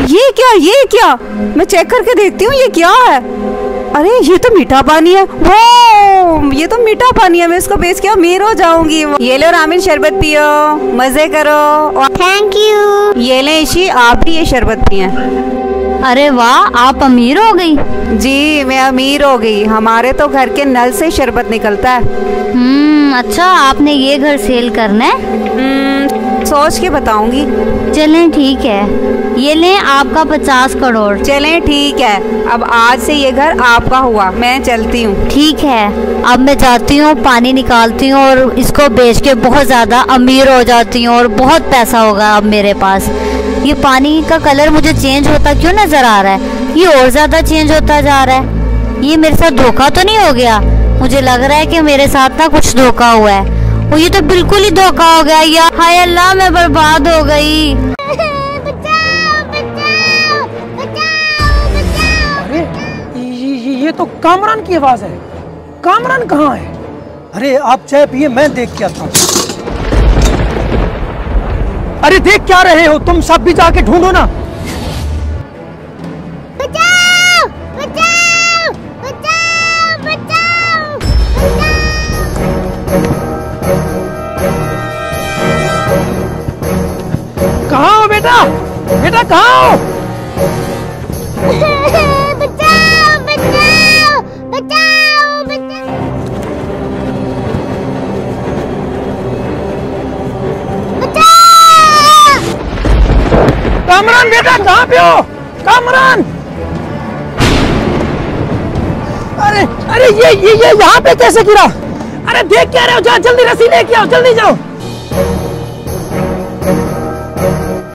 ये क्या? मैं चेक करके देखती हूँ ये क्या है। अरे ये तो मीठा पानी है। वो ये तो मीठा पानी है, मैं इसको बेच के अमीर हो जाऊंगी। ये लो रामिन, शरबत पियो, मजे करो। Thank you. ये ले ईशी, आप भी ये शरबत पिए। अरे वाह, आप अमीर हो गई। जी मैं अमीर हो गई, हमारे तो घर के नल से शरबत निकलता है। अच्छा, आपने ये घर सेल करना है? सोच के बताऊंगी। चलें ठीक है, ये लें आपका 50 करोड़। चलें ठीक है, अब आज से ये घर आपका हुआ, मैं चलती हूँ। ठीक है, अब मैं जाती हूँ, पानी निकालती हूँ और इसको बेच के बहुत ज़्यादा अमीर हो जाती हूँ और बहुत पैसा होगा अब मेरे पास। ये पानी का कलर मुझे चेंज होता क्यों नज़र आ रहा है? ये और ज़्यादा चेंज होता जा रहा है। ये मेरे साथ धोखा तो नहीं हो गया? मुझे लग रहा है कि मेरे साथ ना कुछ धोखा हुआ है। और ये तो बिल्कुल ही धोखा हो गया यार। हाय अल्लाह, मैं बर्बाद हो गई। बचाओ, बचाओ, बचाओ, बचाओ। अरे ये तो कामरान की आवाज है। कामरान कहाँ है? अरे आप चाय पिए, मैं देख के आता हूँ। अरे देख क्या रहे हो तुम? सब भी जाके ढूंढो ना। बचाओ, बचाओ, बचाओ, बचाओ, कहाँ हो बेटा? बेटा कहाँ हो? बचाओ, बचाओ, बचाओ, बचाओ। कामरान बेटा कहाँ पे हो? कामरान! अरे अरे ये यहाँ पे कैसे गिरा? अरे देख क्या रहे हो? जाओ जल्दी रस्सी लेके आओ, जल्दी जाओ।